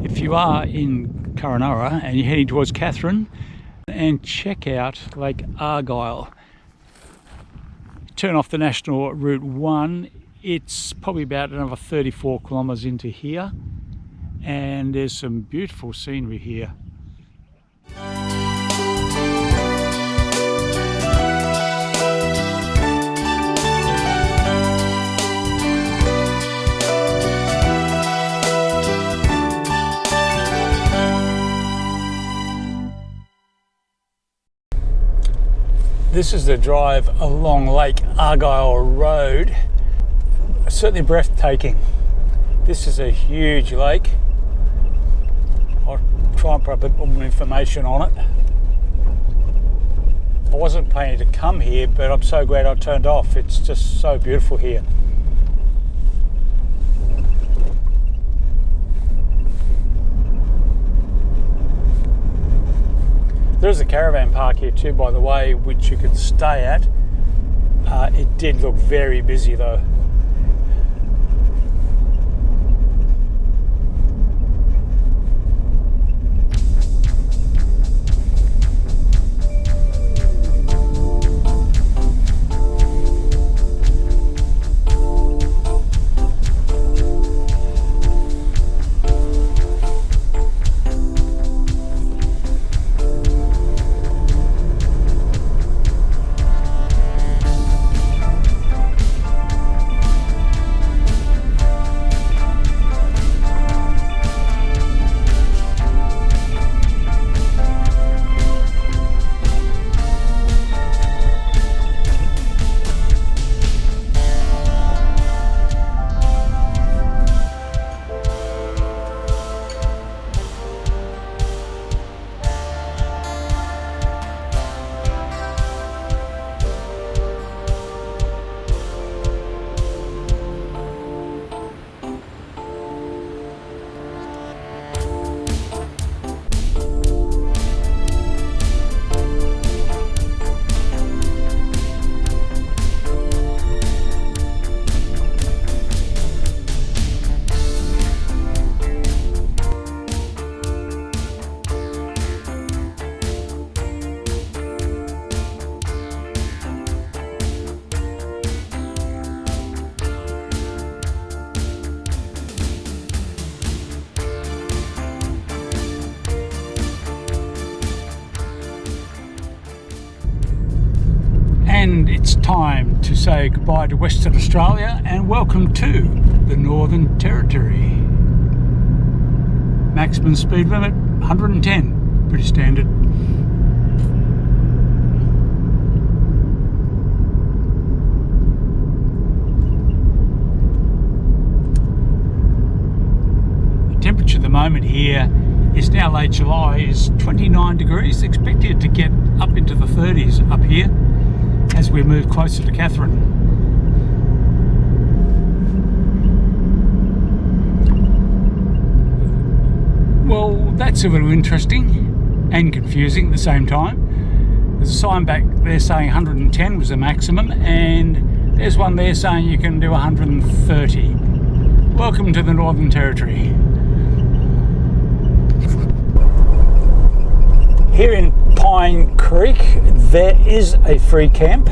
if you are in Kurranurra and you're heading towards Katherine, and check out Lake Argyle. Turn off the National Route 1, it's probably about another 34 kilometres into here, and there's some beautiful scenery here. This is the drive along Lake Argyle Road. Certainly breathtaking. This is a huge lake. I'll try and put a bit more information on it. I wasn't planning to come here, but I'm so glad I turned off. It's just so beautiful here. There's a caravan park here too, by the way, which you could stay at. It did look very busy though. And it's time to say goodbye to Western Australia and welcome to the Northern Territory. Maximum speed limit 110, pretty standard. The temperature at the moment here is now late July, is 29 degrees, expected to get up into the 30s up here as we move closer to Katherine. Well, that's a little interesting and confusing at the same time. There's a sign back there saying 110 was the maximum, and there's one there saying you can do 130. Welcome to the Northern Territory. Here in Pine Creek there is a free camp,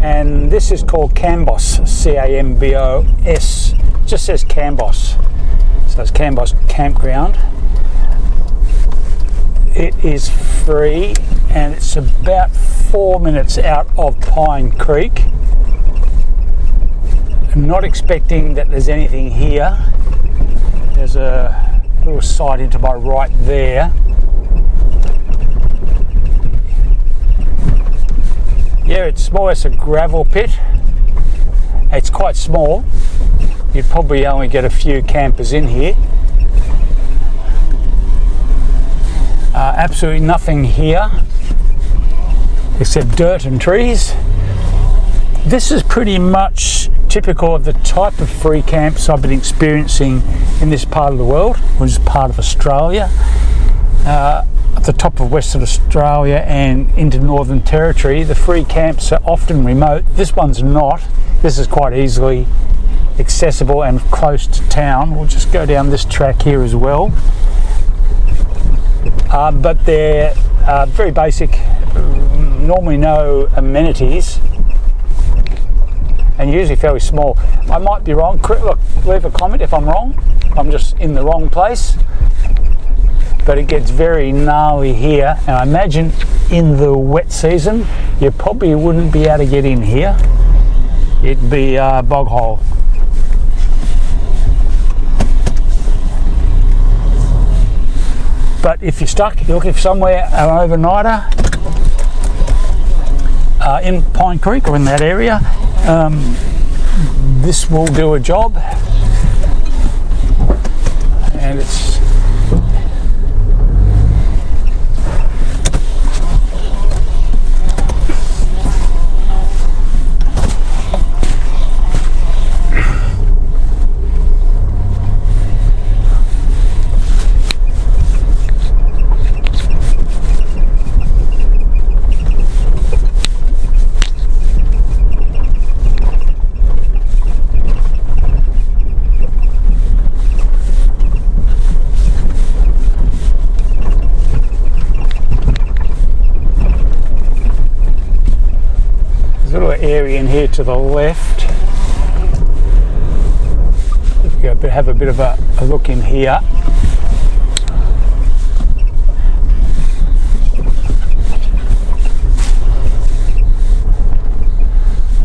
and this is called Cambos, C-A-M-B-O-S. It just says Cambos, so it's Cambos Campground. It is free and it's about 4 minutes out of Pine Creek. I'm not expecting that there's anything here. There's a little site into my right there. Yeah, it's more or less a gravel pit. It's quite small. You'd probably only get a few campers in here. Absolutely nothing here except dirt and trees. This is pretty much typical of the type of free camps I've been experiencing in this part of the world, which is part of Australia. At the top of Western Australia and into Northern Territory, the free camps are often remote. This one's not. This is quite easily accessible and close to town. We'll just go down this track here as well. But they're very basic, normally no amenities, and usually fairly small. I might be wrong. Look, leave a comment if I'm wrong. I'm just in the wrong place. But it gets very gnarly here, and I imagine in the wet season you probably wouldn't be able to get in here. It'd be a bog hole. But if you're stuck, you're looking for somewhere, an overnighter in Pine Creek or in that area, this will do a job. And it's area in here to the left. Have a bit of a look in here.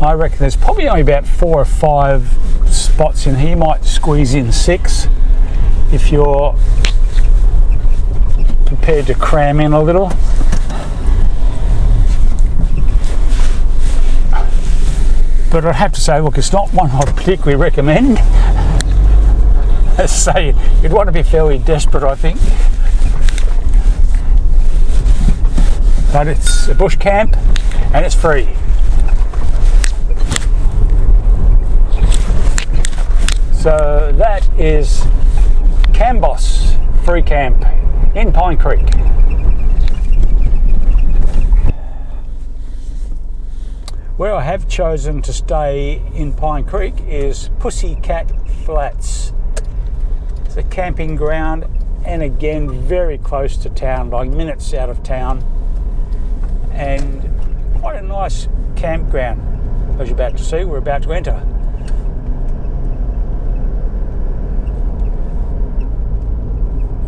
I reckon there's probably only about 4 or 5 spots in here. You might squeeze in 6 if you're prepared to cram in a little. But I'd have to say, look, it's not one I'd particularly recommend. As I say, you'd want to be fairly desperate, I think. But it's a bush camp and it's free. So that is Cambos Free Camp in Pine Creek. Where I have chosen to stay in Pine Creek is Pussycat Flats. It's a camping ground, and again very close to town, like minutes out of town, and quite a nice campground. As you're about to see, we're about to enter.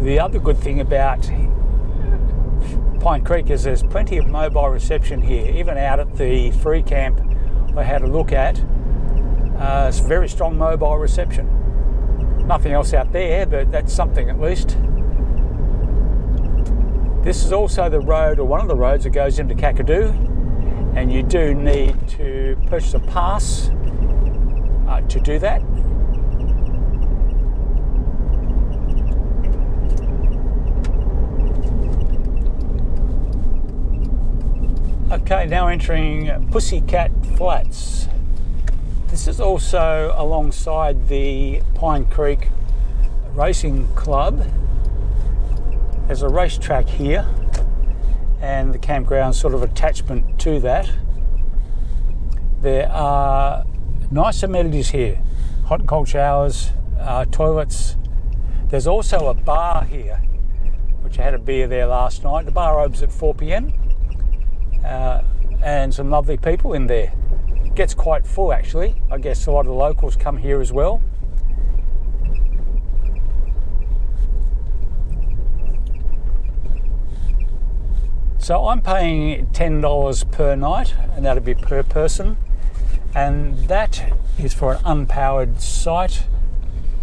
The other good thing about Pine Creek is there's plenty of mobile reception here. Even out at the free camp I had a look at, it's very strong mobile reception. Nothing else out there, but that's something at least. This is also the road, or one of the roads, that goes into Kakadu, and you do need to purchase a pass to do that. Okay, now entering Pussycat Flats. This is also alongside the Pine Creek Racing Club. There's a racetrack here, and the campground sort of attachment to that. There are nice amenities here: hot and cold showers, toilets. There's also a bar here, which I had a beer there last night. The bar opens at 4 p.m. And some lovely people in there. It gets quite full actually. I guess a lot of the locals come here as well. So I'm paying $10 per night, and that'll be per person, and that is for an unpowered site.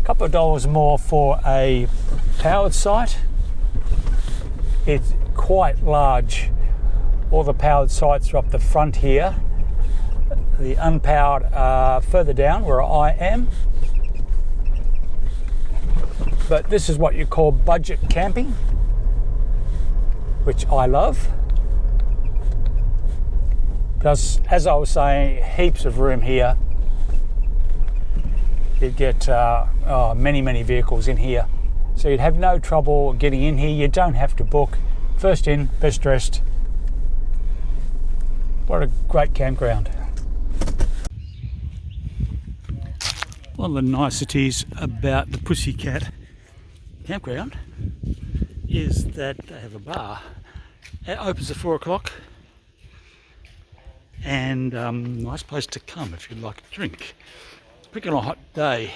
A couple of dollars more for a powered site. It's quite large. All the powered sites are up the front here. The unpowered are further down where I am. But this is what you call budget camping, which I love. Because, as I was saying, heaps of room here. You'd get many vehicles in here. So you'd have no trouble getting in here. You don't have to book. First in, best dressed. What a great campground. One of the niceties about the Pussycat campground is that they have a bar. It opens at 4 o'clock, and nice place to come if you'd like a drink. Picking on a hot day.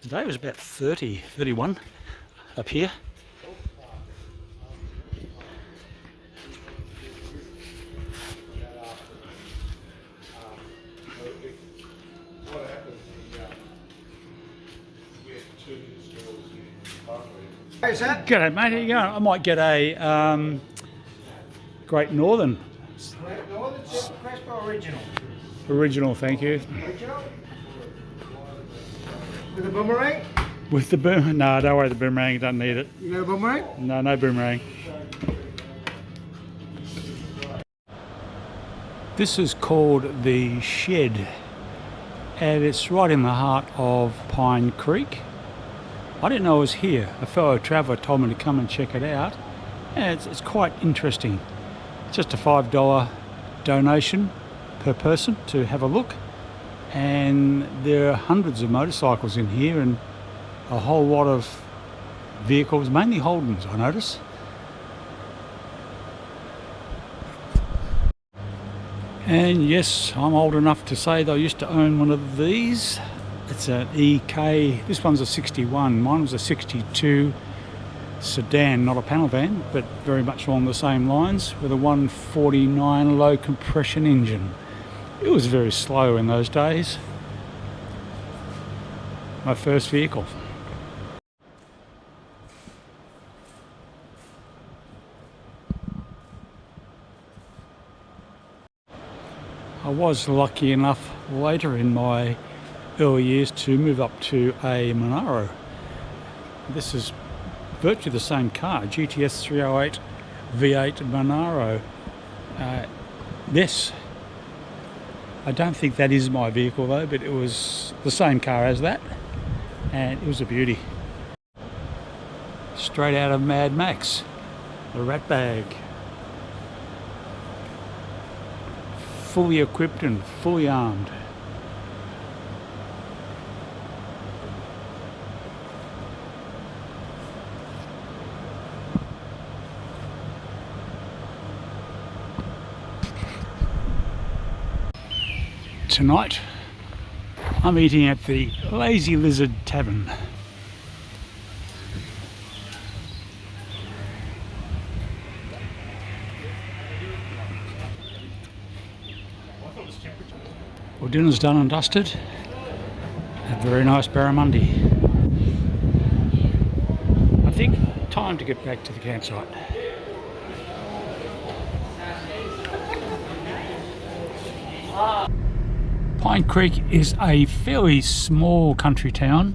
Today was about 30, 31 up here. G'day mate, how you going? I might get a Great Northern. Great Northern, Super Crespo Original. Original, thank you. Original? With a boomerang? With the boom? No, don't worry, the boomerang, don't need it. You got a boomerang? No, no boomerang. This is called The Shed, and it's right in the heart of Pine Creek. I didn't know it was here. A fellow traveller told me to come and check it out, and it's quite interesting. It's just a $5 donation per person to have a look, and there are hundreds of motorcycles in here and a whole lot of vehicles, mainly Holdens, I notice. And yes, I'm old enough to say that I used to own one of these. It's an EK, this one's a 61, mine was a 62 sedan, not a panel van, but very much along the same lines, with a 149 low compression engine. It was very slow in those days. My first vehicle. I was lucky enough later in my early years to move up to a Monaro. This is virtually the same car, GTS 308 V8 Monaro. Yes, I don't think that is my vehicle though, but it was the same car as that, and it was a beauty. Straight out of Mad Max, the rat bag. Fully equipped and fully armed. Tonight I'm eating at the Lazy Lizard Tavern. Well, dinner's done and dusted. A very nice barramundi. I think time to get back to the campsite. Pine Creek is a fairly small country town.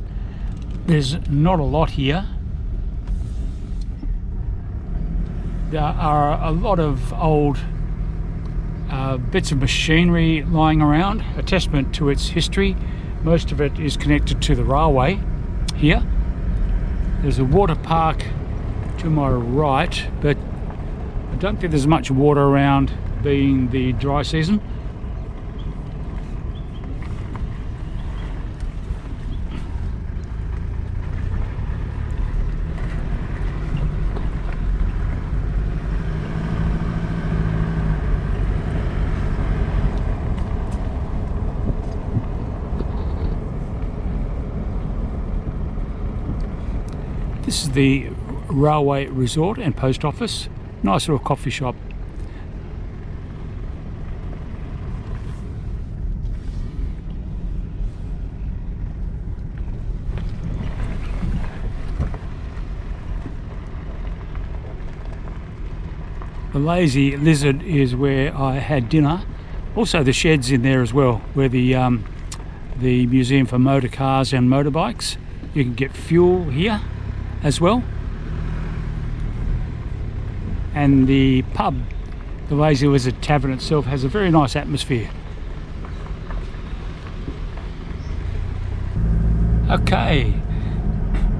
There's not a lot here. There are a lot of old bits of machinery lying around, a testament to its history. Most of it is connected to the railway here. There's a water park to my right, but I don't think there's much water around, being the dry season. This is the railway resort and post office. Nice little coffee shop. The Lazy Lizard is where I had dinner. Also the shed's in there as well, where the museum for motor cars and motorbikes. You can get fuel here as well, and the pub, the Lazy Lizard Tavern itself, has a very nice atmosphere. Okay,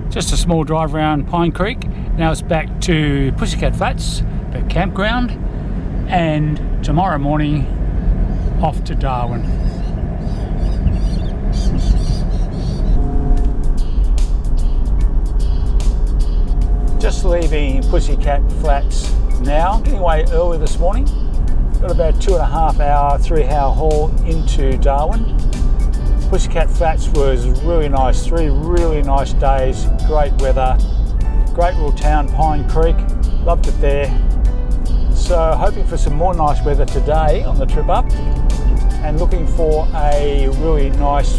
just a small drive around Pine Creek. Now it's back to Pussycat Flats, the campground, and tomorrow morning off to Darwin. leaving Pussycat Flats now. Getting away early this morning. Got about 2.5 hour, 3-hour haul into Darwin. Pussycat Flats was really nice. 3 really nice days. Great weather. Great little town, Pine Creek. Loved it there. So hoping for some more nice weather today on the trip up, and looking for a really nice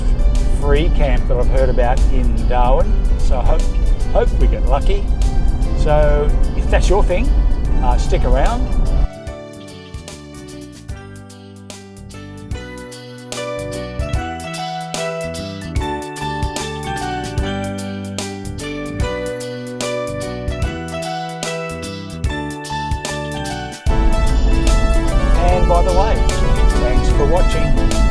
free camp that I've heard about in Darwin. So hope we get lucky. So if that's your thing, stick around. And by the way, thanks for watching.